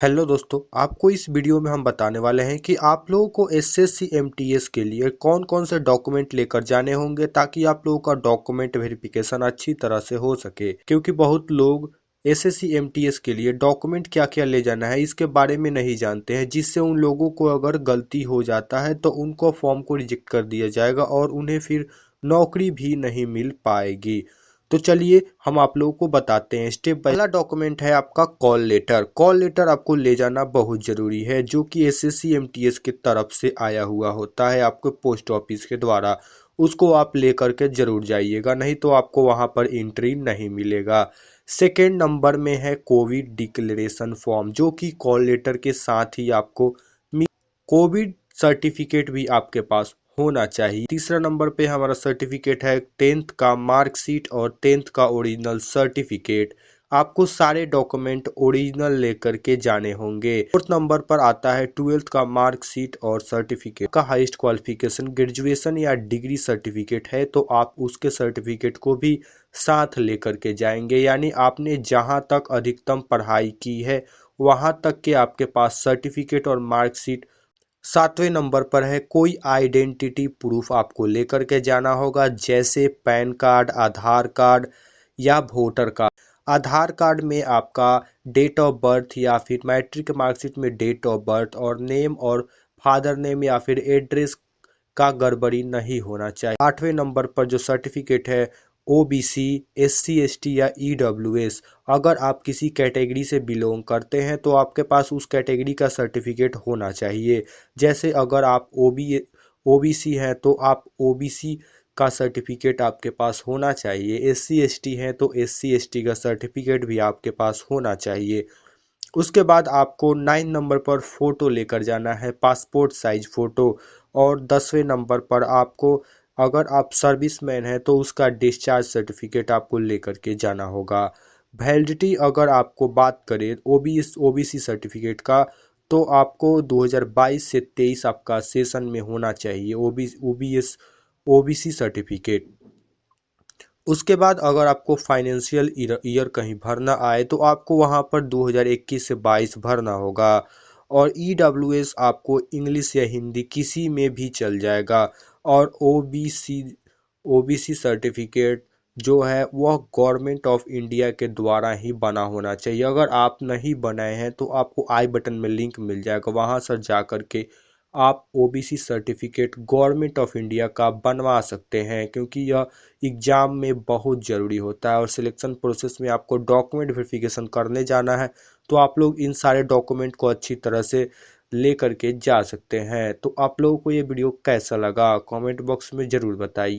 Hello दोस्तों, आपको इस वीडियो में हम बताने वाले हैं कि आप लोगों को एसएससी एमटीएस के लिए कौन कौन से डॉक्यूमेंट लेकर जाने होंगे ताकि आप लोगों का डॉक्यूमेंट वेरिफिकेशन अच्छी तरह से हो सके। क्योंकि बहुत लोग एसएससी एमटीएस के लिए डॉक्यूमेंट क्या क्या ले जाना है इसके बारे में नहीं जानते हैं, जिससे उन लोगों को अगर गलती हो जाता है तो उनको फॉर्म को रिजेक्ट कर दिया जाएगा और उन्हें फिर नौकरी भी नहीं मिल पाएगी। तो चलिए हम आप लोगों को बताते हैं स्टेप बाय। पहला डॉक्यूमेंट है आपका कॉल लेटर। कॉल लेटर आपको ले जाना बहुत ज़रूरी है, जो कि एसएससी एमटीएस की तरफ से आया हुआ होता है आपके पोस्ट ऑफिस के द्वारा। उसको आप लेकर के जरूर जाइएगा, नहीं तो आपको वहाँ पर एंट्री नहीं मिलेगा। सेकेंड नंबर में है कोविड डिक्लेरेशन फॉर्म, जो कि कॉल लेटर के साथ ही आपको कोविड सर्टिफिकेट भी आपके पास होना चाहिए। तीसरा नंबर पे हमारा सर्टिफिकेट है 10th का मार्कशीट और 10th का ओरिजिनल सर्टिफिकेट। आपको सारे डॉक्यूमेंट ओरिजिनल लेकर के जाने होंगे। फोर्थ नंबर पर आता है 12th का मार्कशीट और सर्टिफिकेट। का हाईएस्ट क्वालिफिकेशन ग्रेजुएशन या डिग्री सर्टिफिकेट है तो आप उसके सर्टिफिकेट को भी साथ लेकर के जाएंगे, यानी आपने जहां तक अधिकतम पढ़ाई की है वहां तक के आपके पास सर्टिफिकेट और मार्कशीट। सातवें नंबर पर है कोई आइडेंटिटी प्रूफ आपको लेकर के जाना होगा, जैसे पैन कार्ड, आधार कार्ड या वोटर कार्ड। आधार कार्ड में आपका डेट ऑफ बर्थ या फिर मैट्रिक मार्कशीट में डेट ऑफ बर्थ और नेम और फादर नेम या फिर एड्रेस का गड़बड़ी नहीं होना चाहिए। आठवें नंबर पर जो सर्टिफिकेट है ओबीसी, एससी एसटी या ईडब्ल्यूएस, अगर आप किसी कैटेगरी से बिलोंग करते हैं तो आपके पास उस कैटेगरी का सर्टिफिकेट होना चाहिए। जैसे अगर आप ओबीसी हैं तो आप ओबीसी का सर्टिफिकेट आपके पास होना चाहिए। एससी एसटी हैं तो एससी एसटी का सर्टिफिकेट भी आपके पास होना चाहिए। उसके बाद आपको 9 नंबर पर फ़ोटो लेकर जाना है, पासपोर्ट साइज फ़ोटो। और 10वें नंबर पर आपको, अगर आप सर्विसमैन हैं तो उसका डिस्चार्ज सर्टिफिकेट आपको लेकर के जाना होगा। वैलिडिटी अगर आपको बात करें ओबीसी सर्टिफिकेट का, तो आपको 2022 से 23 आपका सेशन में होना चाहिए ओबीसी सर्टिफिकेट। उसके बाद अगर आपको फाइनेंशियल ईयर कहीं भरना आए तो आपको वहाँ पर 2021 से 22 भरना होगा। और ईडब्ल्यूएस आपको इंग्लिश या हिंदी किसी में भी चल जाएगा। और ओबीसी सर्टिफिकेट जो है वह गवर्नमेंट ऑफ इंडिया के द्वारा ही बना होना चाहिए। अगर आप नहीं बनाए हैं तो आपको आई बटन में लिंक मिल जाएगा, वहाँ से जा कर के आप OBC certificate government of India का बनवा सकते हैं, क्योंकि यह एग्ज़ाम में बहुत ज़रूरी होता है। और सिलेक्शन प्रोसेस में आपको डॉक्यूमेंट वेरिफिकेशन करने जाना है तो आप लोग इन सारे डॉक्यूमेंट को अच्छी तरह से ले करके जा सकते हैं। तो आप लोगों को ये वीडियो कैसा लगा कमेंट बॉक्स में ज़रूर बताइए।